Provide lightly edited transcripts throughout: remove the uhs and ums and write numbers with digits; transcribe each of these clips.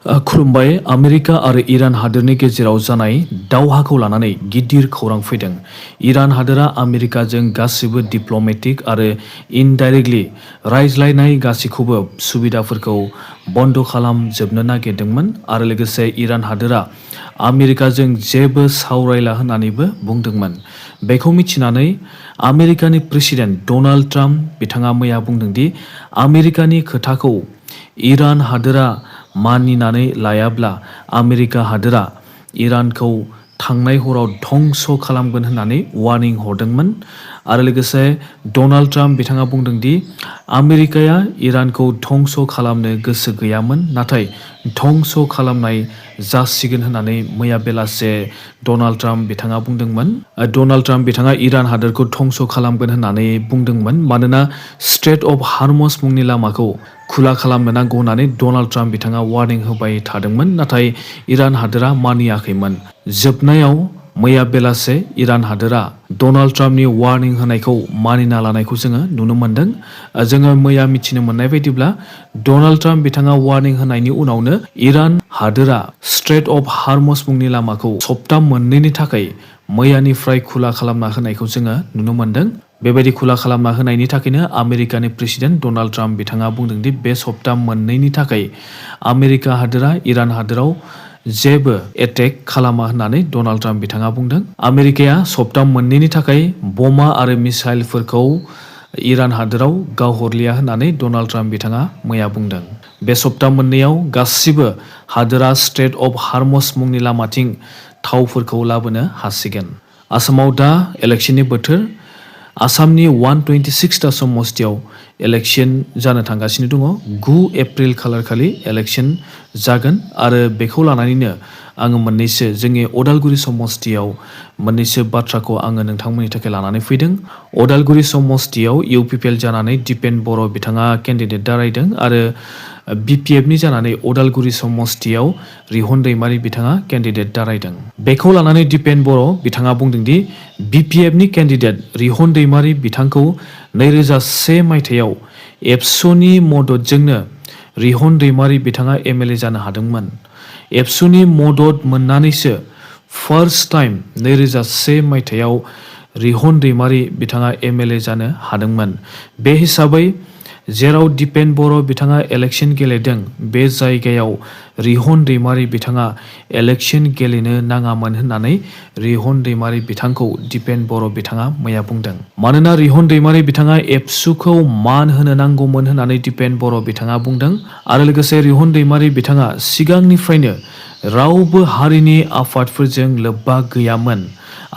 खुलुमबाय। आमेरिका आरो इरान हादोरनि गेजेराव जानाय दावहाखौ लानानै गिदिर खौरां फैदों। इरान हादोरा आमेरिकाजों गासिबो डिप्ल'मेटिक आरो इनडाइरेक्टलि रायज्लायनाय गासैखौबो सुबिदाफोरखौ बन्द' खालामजोबनो नागिरदोंमोन आरो लोगोसे इरान हादोरा आमेरिकाजों जेबो सावरायला होननानैबो बुंदोंमोन। बेखौ मिथिनानै आमेरिकानि प्रेसिडेन्ट डनाल्ड ट्राम्प बिथाङा मैया बुंदोंदि आमेरिकानि खोथाखौ इरान हादोरा मानिनानै लायाब्ला आमेरिका हादोरा इरानखौ थांनाय हराव धंस खालामगोन होननानै वार्निं हरदोंमोन आरो लोगोसे डनाल्ड ट्राम्प बिथाङा बुंदोंदि आमेरिकाया इरानखौ धंस खालामनो गोसो गैयामोन, नाथाय धंस खालामनाय जासिगोन होननानै मैया बेलासे डनाल्ड ट्राम्प बिथाङा बुंदोंमोन। डनाल्ड ट्राम्प बिथाङा इरान हादोरखौ धंस खालामगोन होननानै बुंदोंमोन, मानोना स्ट्रेट अफ हार्मस मुंनि लामाखौ खुला खालामनो नांगौ होननानै डनाल्ड ट्राम्प बिथाङा वार्निं होबाय थादोंमोन, नाथाय इरान हादोरा मानियाखैमोन। जोबनायाव मैया बेलासे इरान हादोरा डनाल्ड ट्राम्पनि वार्निं होनायखौ मानिना लानायखौ जोङो नुनो मोन्दों। जोङो मैया मिथिनो मोननाय बायदिब्ला डनाल्ड ट्राम्प बिथाङा वार्निं होनायनि उनावनो इरान हादोरा स्ट्रेट अफ हार्मस मुंनि लामाखौ सप्ता मोननैनि थाखाय मैयानिफ्राय खुला खालामना होनायखौ जोङो नुनो मोन्दों। बेबायदि खुला खालामना होनायनि थाखायनो आमेरिकानि प्रेसिडेन्ट डनाल्ड ट्राम्प बिथाङा बुंदोंदि बे सप्ता मोननैनि थाखाय आमेरिका हादोरा इरान हादोराव जेबो एटेक खालामा होननानै डनाल्ड ट्राम्प बिथाङा बुंदों। आमेरिकाया सप्ता मोननैनि थाखाय बमा आरो मिसाइलफोरखौ इरान हादोराव गावहरलिया होननानै डनाल्ड ट्राम्प बिथाङा मैया बुंदों। बे सप्ता मोननैयाव गासिबो हादोरा स्ट्रेट अफ हार्मस मुंनि लामाथिं थावफोरखौ लाबोनो हासिगोन। आसामाव दा इलेक्शननि बोथोर। आसामनि 126टा समस्तियाव इलेक्शन जानो थांगासिनो दङ। 9 एप्रिल खालारखालि इलेक्शन जागोन आरो बेखौ लानानैनो आङो मोननैसो जोंनि अदालगुरि समस्तियाव मोननैसो बाथ्राखौ आङो नोंथांमोननि थाखाय लानानै फैदों। अदालगुरि समस्तियाव इउपिपिएल जानानै दिपेन बर' बिथाङा केन्डिडेट दारायदों आरो बिपिएफनि जानानै अदालगुरि समस्तियाव रिहन दैमारि बिथाङा केन्डिडेट दारायदों। बेखौ लानानै दिपेन बर' बिथाङा बुंदोंदि बिपिएफनि केन्डिडेट रिहन दैमारि बिथांखौ 2001 मायथाइयाव एबसुनि मददजोंनो रिहन दैमारि बिथाङा एमएलए जानो हादोंमोन। एबसुनि मदद मोननानैसो फार्स्ट टाइम 2001 मायथाइयाव रिहन दैमारि बिथाङा एमएलए जानो हादोंमोन। बे हिसाबै जेराव दिपेन बर' बिथाङा इलेक्शन गेलेदों बे जायगायाव रिहन दैमारि बिथाङा इलेक्शन गेलेनो नाङामोन होननानै रिहन दैमारि बिथांखौ दिपेन बर' बिथाङा मैया बुंदों। मानोना रिहन दैमारि बिथाङा एबसुखौ मान होनो नांगौमोन होननानै दिपेन बर' बिथाङा बुंदों आरो लोगोसे रिहन दैमारि बिथाङा सिगांनिफ्रायनो रावबो हारिनि आफादफोरजों लोब्बा गैयामोन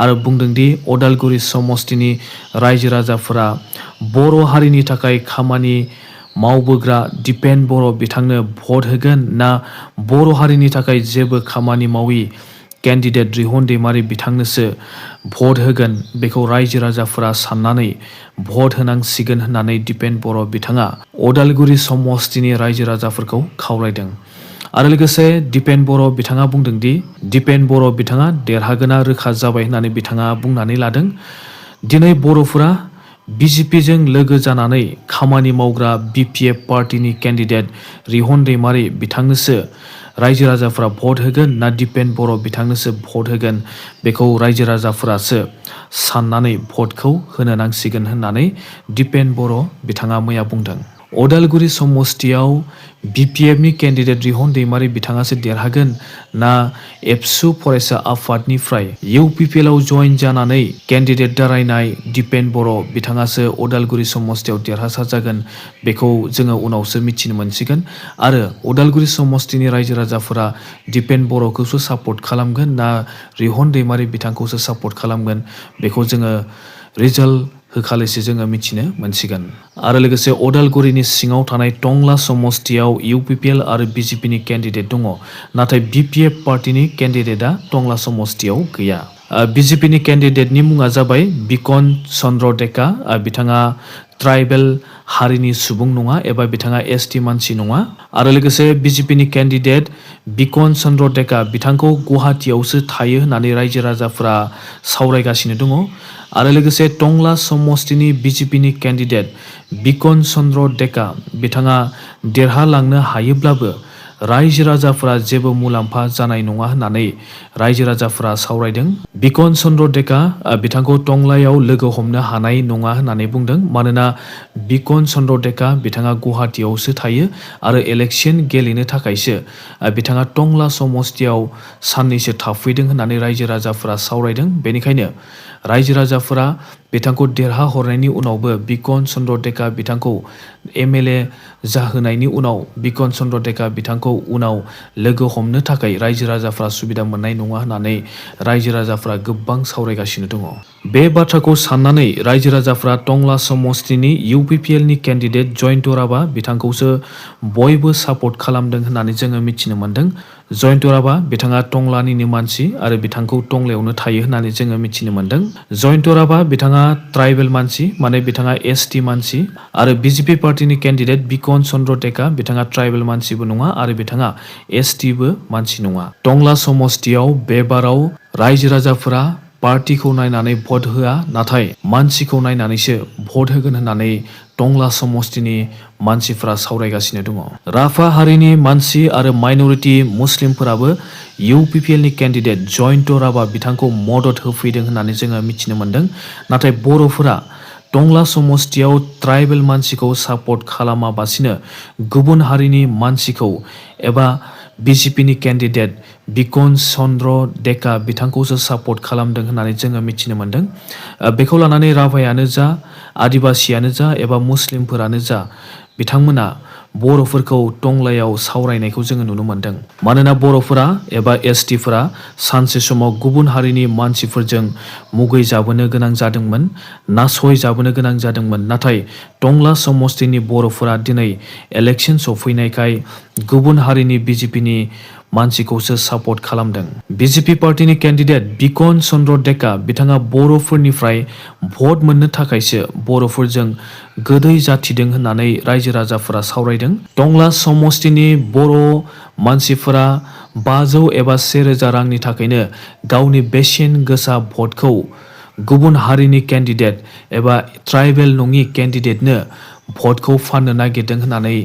आरो बुंदोंदि अदालगुरि समस्तिनि रायजो राजाफोरा बर' हारिनि थाखाय खामानि मावबोग्रा दिपेन बर' बिथांनो भट होगोन ना बर' हारिनि थाखाय जेबो खामानि मावि केन्डिडेट रिहन दैमारि बिथांनोसो भट होगोन, बेखौ रायजो राजाफोरा साननानै भट होनांसिगोन होननानै दिपेन बर' बिथाङा अदालगुरि समस्तिनि रायजो राजाफोरखौ खावलायदों। आरो लोगोसे दिपेन बर' बिथाङा बुंदोंदि दिपेन बर' बिथाङा देरहागोना रोखा जाबाय होननानै बिथाङा बुंनानै लादों। दिनै बर'फोरा बिजेपिजों लोगो जानानै खामानि मावग्रा बिपिएफ पार्टिनि केन्डिडेट रिहन दैमारि बिथांनोसो रायजो राजाफोरा भट होगोन ना दिपेन बर' बिथांनोसो भट होगोन, बेखौ रायजो राजाफोरासो साननानै भटखौ होनो नांसिगोन होननानै दिपेन बर' बिथाङा मैया बुंदों। अदालगुरि समस्तियाव बिपिएफनि केन्डिडेट रिहन दैमारि बिथाङासो देरहागोन ना एबसु फरायसा आफादनिफ्राय इउपिपिएलआव जइन जानानै केन्डिडेट दारायनाय दिपेन बर' बिथाङासो अदालगुरि समस्तियाव देरहासार जागोन, बेखौ जोङो उनावसो मिथिनो मोनसिगोन। आरो अदालगुरि समस्तिनि रायजो राजाफोरा दिपेन बर'खौसो सापर्ट खालामगोन ना रिहन दैमारि बिथांखौसो सापर्ट खालामगोन, बेखौ जोङो रिजाल्ट होखालिसो जोङो मिथिनो मोनसिगोन। आरो लोगोसे अदालगुरिनि सिङाव थानाय टंला समस्तियाव इउपिपिएल आरो बिजेपिनि केन्डिडेट दङ, नाथाय बिपिएफ पार्टिनि केन्डिडेटआ टंला समस्तियाव गैया। बिजेपिनि केन्डिडेटनि मुङा जाबाय बिकन चन्द्र डेका। बिथाङा ट्राइबेल हारिनि सुबुं नङा एबा बिथाङा एसटि मानसि नङा। आरो लोगोसे बिजेपिनि केन्डिडेट बिकन चन्द्र डेका बिथांखौ गुवाहाटियावसो थायो होननानै रायजो राजाफोरा सावरायगासिनो दङ। आरो लोगोसे टंला समस्तिनि बिजेपिनि केन्डिडेट बिकन चन्द्र डेका बिथाङा देरहालांनो हायोब्लाबो रायजो राजाफोरा जेबो मुलाम्फा जानाय नङा होननानै रायजो राजाफोरा सावरायदों। बिकन चन्द्र डेका बिथांखौ टंलायाव लोगो हमनो हानाय नङा होननानै बुंदों। मानोना बिकन चन्द्र डेका बिथाङा गुवाहाटीयावसो थायो आरो इलेक्शन गेलेनो थाखायसो बिथाङा टंला समस्तियाव साननैसो थाफैदों होननानै रायजो राजाफोरा सावरायदों। बेनिखायनो रायजो राजाफोरा बिथांखौ देरहाहरनायनि उनावबो बिकन चन्द्र डेका बिथांखौ MLA जाहोनायनि उनाव बिकन चन्द्र डेका बिथांखौ उनाव लोगो हमनो थाखाय रायजो राजाफ्रा सुबिदा मोननाय नङा होननानै रायजो राजाफ्रा गोबां सावरायगासिनो दङ। बे बाथ्राखौ साननानै रायजो राजाफ्रा टंला समस्तिनि UPPL नि केन्डिडेट जयन्त राभा बिथांखौसो बयबो सापर्ट खालामदों होननानै जोङो मिथिनो मोन्दों। जयन्त राभा बिथाङा टंलानिनो मानसि आरो बिथांखौ टंलायावनो थायो होननानै जोङो मिथिनो मोन्दों। जयन्त राभा बिथाङा ट्राइबेल मानसि, माने बिथाङा ST मानसि आरो BJP पार्टीनि केन्डिडेट बिकन चन्द्र डेका बिथाङा ट्राइबेल मानसिबो नङा आरो बिथाङा ST बो मानसि नङा। टंला समस्तियाव बे बाराव रायजो राजाफोरा पार्टीखौ नायनानै भट होआ, नाथाय मानसिखौ नायनानैसो भट होगोन होननानै टंला समस्तिनि मानसिफ्रा सावरायगासिनो दङ। राभा हारिनि मानसि आरो माइनरिटि मुस्लिमफोराबो UPPL नि केन्डिडेट जयन्त राभा बिथांखौ मदद होफैदों होननानै जोङो मिथिनो मोन्दों। नाथाय बर'फोरा टंला समस्तियाव ट्राइबेल मानसिखौ सापर्ट खालामाबासिनो गुबुन हारिनि मानसिखौ एबा BJP नि केन्डिडेट बिकन चन्द्र डेका बिथांखौसो सापर्ट खालामदों होननानै जोङो मिथिनो मोन्दों। बेखौ लानानै राभायानो जा, आदिबासियानो जा एबा मुस्लिमफोरानो जा बिथांमोना बर'फोरखौ टंलायाव सावरायनायखौ जोङो नुनो मोन्दों। मानोना बर'फोरा एबा ST फोरा सानसे समाव गुबुन हारिनि मानसिफोरजों मुगै जाबोनो गोनां जादोंमोन, नासय जाबोनो गोनां जादोंमोन। नाथाय टंला समस्तिनि बर'फोरा दिनै इलेक्शन सफैनायखाय गुबुन हारिनि BJP नि मानसिखौसो सापर्ट खालामदों। BJP पार्टीनि केन्डिडेट बिकन चन्द्र डेका बिथाङा बर'फोरनिफ्राय भट मोननो थाखायसो बर'फोरजों गोदै जाथिदों होननानै रायजो राजाफोरा सावरायदों। टंला समस्तिनि बर' मानसिफोरा 500 एबा 1000 रांनि थाखायनो गावनि बेसेन गोसा भटखौ गुबुन हारिनि केन्डिडेट एबा ट्राइबेल नङि केन्डिडेटनो भटखौ फाननो नागिरदों होननानै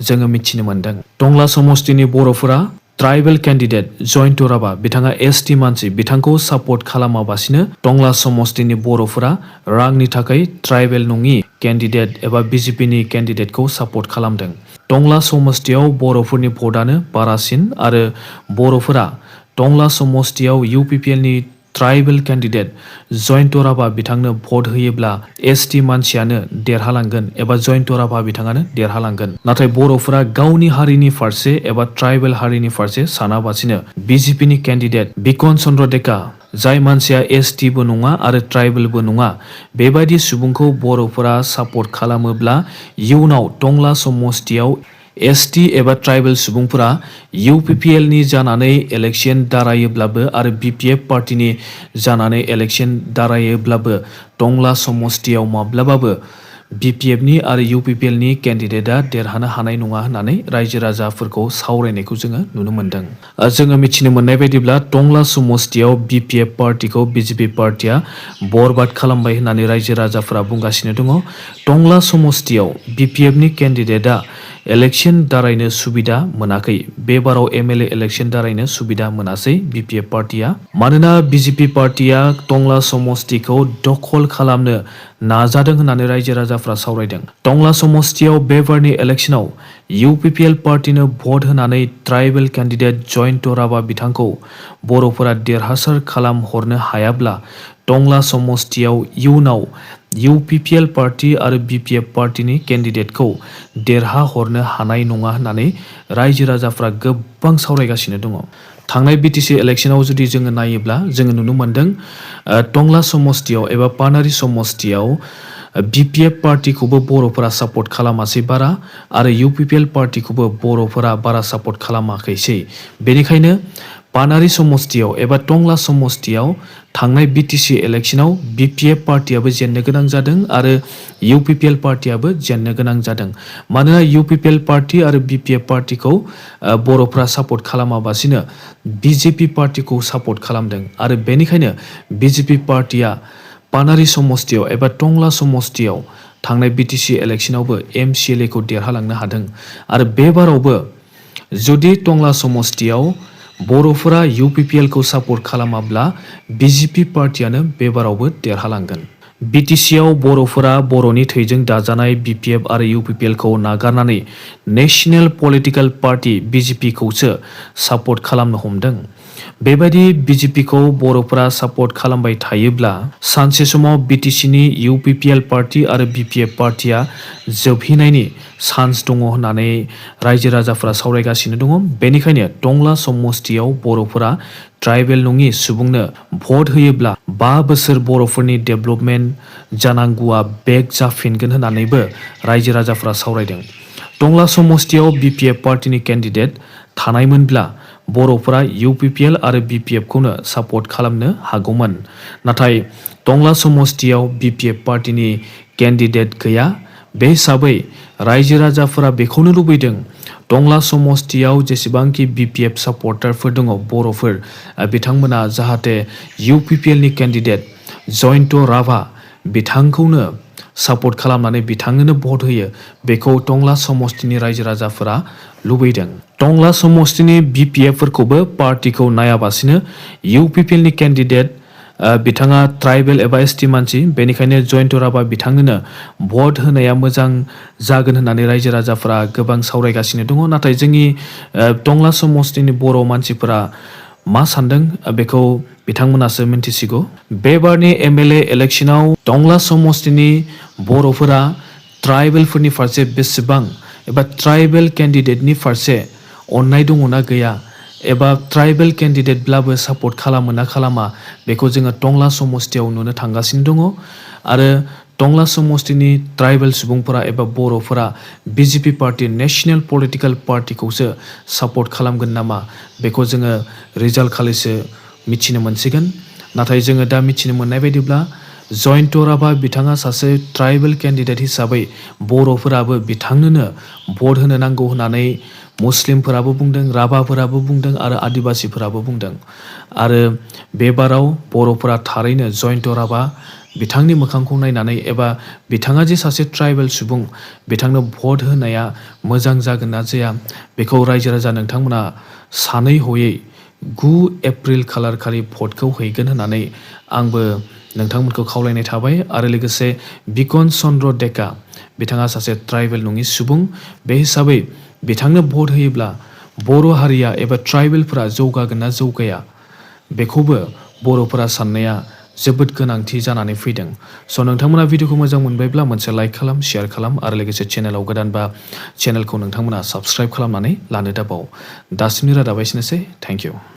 जोङो मिथिनो मोन्दों। टंला समस्तिनि बर'फोरा ट्राइबेल केन्डिडेट जयन्त राभा बिथाङा ST मानसि बिथांखौ सापर्ट खालामाबासिनो टंला समस्तिनि बर'फोरा रांनि थाखाय ट्राइबेल नङि केन्डिडेट एबा BJP नि केन्डिडेटखौ सापर्ट खालामदों। टंला समस्तियाव बर'फोरनि भटआनो बारासिन आरो बर'फोरा टंला समस्तियाव UPPL नि ट्राइबेल केन्डिडेट जयन्त राभा बिथांनो भट होयोब्ला ST मानसियानो देरहालांगोन एबा जयन्त राभा बिथाङानो देरहालांगोन। नाथाय बर'फोरा गावनि हारिनि फारसे एबा ट्राइबेल हारिनि फारसे सानाबासिनो BJP नि केन्डिडेट बिकन चन्द्र डेका जाय मानसिया ST बो नङा आरो ट्राइबेलबो नङा, बेबायदि सुबुंखौ बर'फोरा सापर्ट खालामोब्ला इयुनाव टंला समस्तियाव ST एबा ट्राइबेल सुबुंफोरा UPPL नि जानानै इलेक्शन दारायोब्लाबो आरो BPF पार्टीनि जानानै इलेक्शन दारायोब्लाबो टंला समस्तियाव माब्लाबाबो BPF नि आरो UPPL नि केन्डिडेटआ देरहानो हानाय नङा होननानै रायजो राजाफोरखौ सावरायनायखौ जोङो नुनो मोन्दों। जोङो मिथिनो मोननाय बायदिब्ला टंला समस्तियाव BPF पार्टीखौ BJP पार्टीया बरबाद खालामबाय होननानै रायजो राजाफोरा बुंगासिनो दङ। टंला समस्तियाव BPF नि केन्डिडेटआ इलेक्शन दारायनो सुबिदा मोनाखै। बे बाराव MLA इलेक्शन दारायनो सुबिदा मोनासै BPF पार्टीया। मानोना BJP पार्टीया टंला समस्तिखौ दखल खालामनो नाजादों होननानै रायजो राजाफ्रा सावरायदों। टंला समस्तियाव बे बारनि इलेक्शनाव UPPL पार्टीनो भट होनानै ट्राइबेल केन्डिडेट जयन्त राभा बिथांखौ बर'फोरा देरहासार खालामहरनो हायाब्ला टंला समस्तियाव इयुनाव UPPL पार्टी आरो BPF पार्टीनि केन्डिडेटखौ देरहाहरनो हानाय नङा होननानै रायजो राजाफ्रा गोबां सावरायगासिनो दङ। थांनाय BTC इलेक्शनाव जुदि जोङो नायोब्ला जोङो नुनो मोन्दों टंला समस्तियाव एबा पानारि समस्तियाव BPF पार्टीखौबो बर'फोरा सापर्ट खालामासै बारा आरो UPPL पार्टीखौबो बर'फोरा बारा सापर्ट खालामाखैसै। बेनिखायनो पानारि समस्तियाव एबा टंला समस्तियाव थांनाय BTC इलेक्शनाव BPF पार्टीयाबो जेननो गोनां जादों आरो UPPL पार्टीयाबो जेननो गोनां जादों। मानोना UPPL पार्टी आरो BPF पार्टीखौ बर'फ्रा सापर्ट खालामाबासिनो BJP पार्टीखौ सापर्ट खालामदों आरो बेनिखायनो BJP पार्टीया पानारि समस्तियाव एबा टंला समस्तियाव थांनाय BTC इलेक्शनावबो MCLA खौ देरहालांनो हादों आरो बे बारावबो जुदि टंला समस्तियाव बर'फोरा UPPL खौ सापर्ट खालामाब्ला BJP पार्टियानो बेबारावबो देरहालांगोन। BTCआव बर'फोरा बर'नि थैजों दाजानाय BPF आरो UPPL खौ नागारनानै नेशनेल पलिटिकल पार्टी BJP खौसो सापर्ट खालामनो हमदों। बेबायदि BJP खौ बर'फोरा सापर्ट खालामबाय थायोब्ला सानसे समाव BTCनि UPPL पार्टी आरो BPF पार्टीया जोबहैनायनि चान्स दङ होननानै रायजो राजाफोरा सावरायगासिनो दङ। बेनिखायनो टंला समस्तियाव बर'फोरा ट्राइबेल नङि सुबुंनो भट होयोब्ला 5 बोसोर बर'फोरनि डेभेलपमेन्ट जानांगौआ बेक जाफिनगोन होननानैबो रायजो राजाफोरा सावरायदों। टंला समस्तियाव BPF पार्टीनि केन्डिडेट थानायमोनब्ला बर'फोरा UPPL आरो BPF खौनो सापर्ट खालामनो हागौमोन। नाथाय टंला समस्तियाव BPF पार्टीनि केन्डिडेट गैया। बे हिसाबै रायजो राजाफोरा बेखौनो लुबैदों टंला समस्तियाव जेसेबांखि BPF सापर्टारफोर दङ बर'फोर बिथांमोना जाहाथे UPPL नि केन्डिडेट जयन्त राभा बिथांखौनो सापर्ट खालामनानै बिथांनोनो भट होयो बेखौ टंला समस्तिनि रायजो राजाफोरा लुबैदों। टंला समस्तिनि BPF फोरखौबो पार्टीखौ नायाबासिनो UPPL नि केन्डिडेट बिथाङा ट्राइबेल एबा ST मानसि, बेनिखायनो जयन्त राभा बिथांनोनो भट होनाया मोजां जागोन होननानै रायजो राजाफोरा गोबां सावरायगासिनो दङ। नाथाय जोंनि टंला समस्तिनि बर' मानसिफोरा मा सानदों बेखौ बिथांमोनासो मिन्थिसिगौ। बे बारनि MLA इलेक्शनाव टंला समस्तिनि बर'फोरा ट्राइबेलफोरनि फारसे बेसेबां एबा ट्राइबेल केन्डिडेटनि फारसे अननाय दङना गैया एबा ट्राइबेल केन्डिडेटब्लाबो सापर्ट खालामो ना खालामा बेखौ जोङो टंला समस्तियाव नुनो थांगासिनो दङ। आरो टंला समस्तिनि ट्राइबेल सुबुंफोरा एबा बर'फोरा BJP पार्टी नेशनेल पलिटिकल पार्टीखौसो सापर्ट खालामगोन नामा बेखौ जोङो रिजाल्ट खालिसो मिथिनो मोनसिगोन। नाथाय जोङो दा मिथिनो मोननाय बायदिब्ला जयन्त राभा बिथाङा सासे ट्राइबेल केन्डिडेट हिसाबै बर'फोराबो बिथांनोनो भट होनो नांगौ होननानै मुस्लिमफोराबो बुंदों, राभाफोराबो बुंदों आरो आदिबासीफोराबो बुंदों। आरो बे बाराव बर'फोरा थारैनो जयन्त राभा बिथांनि मोखांखौ नायनानै एबा बिथाङा जे सासे ट्राइबेल सुबुं बिथांनो भट होनाया मोजां जागोन ना जाया बेखौ रायजो राजा नोंथांमोना सानै हयै 9 एप्रिल खालार खालि भटखौ हैगोन होननानै आंबो नोंथांमोनखौ खावलायनाय थाबाय। आरो लोगोसे बिकन चन्द्र डेका बिथाङा सासे ट्राइबेल नङि सुबुं, बे हिसाबै बिथांनो भट होयोब्ला बर' हारिया एबा ट्राइबेलफोरा जौगागोन ना जौगाया बेखौबो बर'फोरा साननाया जोबोद गोनांथि जानानै फैदों। स' नोंथांमोना भिडिअखौ मोजां मोनबायब्ला मोनसे लाइक खालाम, शेयार खालाम आरो लोगोसे चेनेलाव गोदानबा चेनेलखौ नोंथांमोना साबस्क्राइब खालामनानै लानो दाबाव। दासिमनि रादाबा एसेनोसै। Thank you.